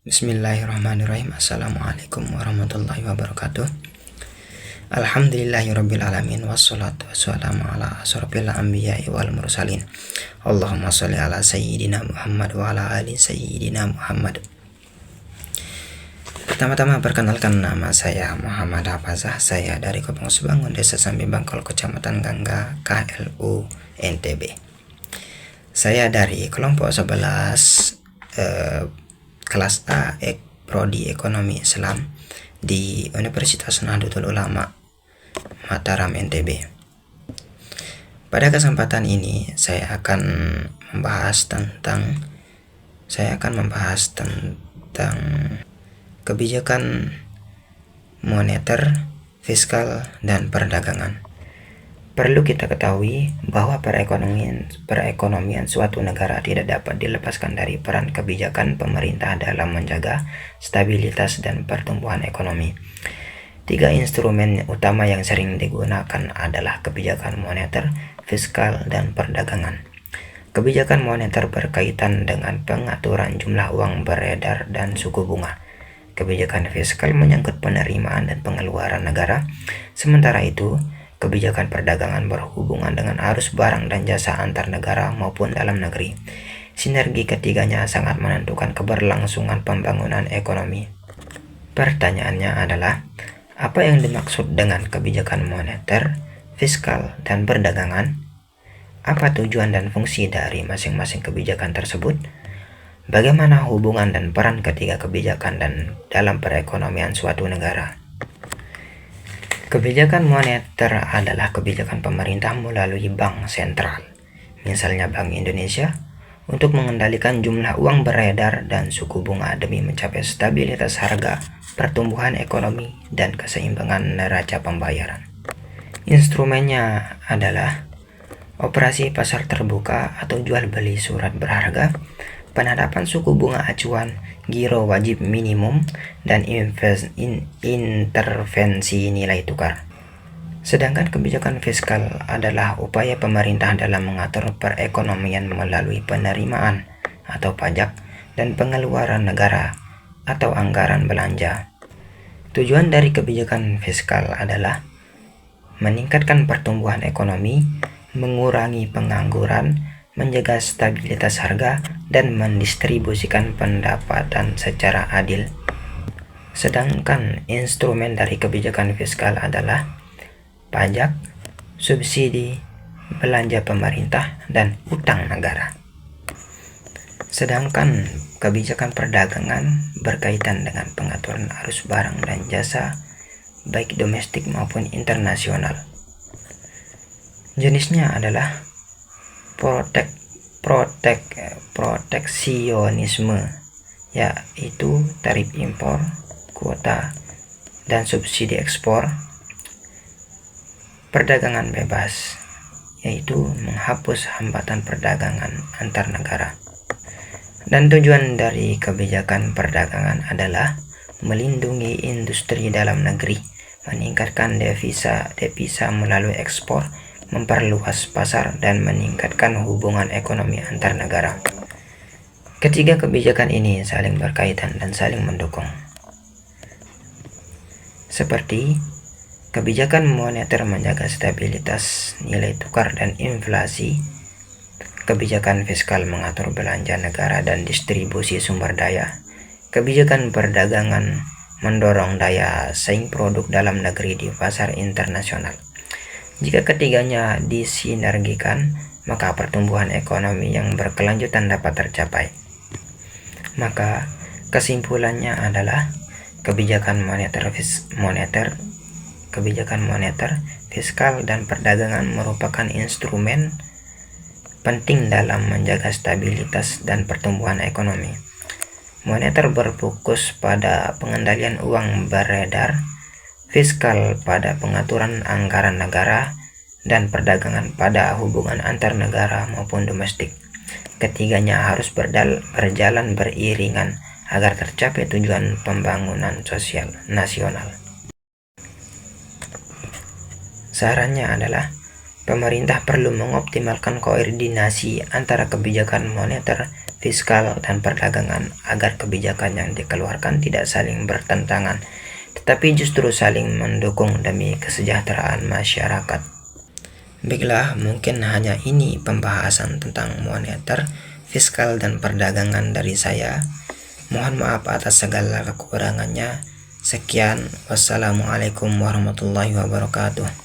Bismillahirrahmanirrahim. Assalamualaikum warahmatullahi wabarakatuh. Alhamdulillahirrabbilalamin. Wassalatu wassalamu ala asrofil anbiya'i wal mursalin. Allahumma sholli ala sayyidina Muhammad wa ala ali sayyidina Muhammad. Pertama-tama perkenalkan, nama saya Muhammad Hafazah. Saya dari Kopong Sebangun, Desa Sambi Bangkol, Kecamatan Gangga, KLU, NTB. Saya dari kelompok 11 kelas A, Prodi Ekonomi Islam di Universitas Nahdlatul Ulama Mataram, NTB. Pada kesempatan ini saya akan membahas tentang kebijakan moneter, fiskal, dan perdagangan. Perlu kita ketahui bahwa perekonomian suatu negara tidak dapat dilepaskan dari peran kebijakan pemerintah dalam menjaga stabilitas dan pertumbuhan ekonomi. Tiga instrumen utama yang sering digunakan adalah kebijakan moneter, fiskal, dan perdagangan. Kebijakan moneter berkaitan dengan pengaturan jumlah uang beredar dan suku bunga. Kebijakan fiskal menyangkut penerimaan dan pengeluaran negara. Sementara itu, kebijakan perdagangan berhubungan dengan arus barang dan jasa antar negara maupun dalam negeri. Sinergi ketiganya sangat menentukan keberlangsungan pembangunan ekonomi. Pertanyaannya adalah, apa yang dimaksud dengan kebijakan moneter, fiskal, dan perdagangan? Apa tujuan dan fungsi dari masing-masing kebijakan tersebut? Bagaimana hubungan dan peran ketiga kebijakan dan dalam perekonomian suatu negara? Kebijakan moneter adalah kebijakan pemerintah melalui bank sentral, misalnya Bank Indonesia, untuk mengendalikan jumlah uang beredar dan suku bunga demi mencapai stabilitas harga, pertumbuhan ekonomi, dan keseimbangan neraca pembayaran. Instrumennya adalah operasi pasar terbuka atau jual beli surat berharga, penetapan suku bunga acuan, giro wajib minimum, dan intervensi nilai tukar. Sedangkan kebijakan fiskal adalah upaya pemerintah dalam mengatur perekonomian melalui penerimaan atau pajak dan pengeluaran negara atau anggaran belanja. Tujuan dari kebijakan fiskal adalah meningkatkan pertumbuhan ekonomi, mengurangi pengangguran, menjaga stabilitas harga, dan mendistribusikan pendapatan secara adil. Sedangkan instrumen dari kebijakan fiskal adalah pajak, subsidi, belanja pemerintah, dan utang negara. Sedangkan kebijakan perdagangan berkaitan dengan pengaturan arus barang dan jasa, baik domestik maupun internasional. Jenisnya adalah proteksionisme, yaitu tarif impor, kuota, dan subsidi ekspor. Perdagangan bebas, yaitu menghapus hambatan perdagangan antar negara. Dan tujuan dari kebijakan perdagangan adalah melindungi industri dalam negeri, meningkatkan devisa melalui ekspor, memperluas pasar, dan meningkatkan hubungan ekonomi antar negara. Ketiga kebijakan ini saling berkaitan dan saling mendukung. Seperti kebijakan moneter menjaga stabilitas nilai tukar dan inflasi, kebijakan fiskal mengatur belanja negara dan distribusi sumber daya, kebijakan perdagangan mendorong daya saing produk dalam negeri di pasar internasional. Jika ketiganya disinergikan, maka pertumbuhan ekonomi yang berkelanjutan dapat tercapai. Maka kesimpulannya adalah kebijakan moneter, fiskal, dan perdagangan merupakan instrumen penting dalam menjaga stabilitas dan pertumbuhan ekonomi. Moneter berfokus pada pengendalian uang beredar, fiskal pada pengaturan anggaran negara, dan perdagangan pada hubungan antar negara maupun domestik. Ketiganya harus berjalan beriringan agar tercapai tujuan pembangunan sosial nasional. Sarannya adalah Pemerintah perlu mengoptimalkan koordinasi antara kebijakan moneter, fiskal, dan perdagangan agar kebijakan yang dikeluarkan tidak saling bertentangan, tetapi justru saling mendukung demi kesejahteraan masyarakat. Baiklah, mungkin hanya ini pembahasan tentang moneter, fiskal, dan perdagangan dari saya. Mohon maaf atas segala kekurangannya. Sekian, wassalamualaikum warahmatullahi wabarakatuh.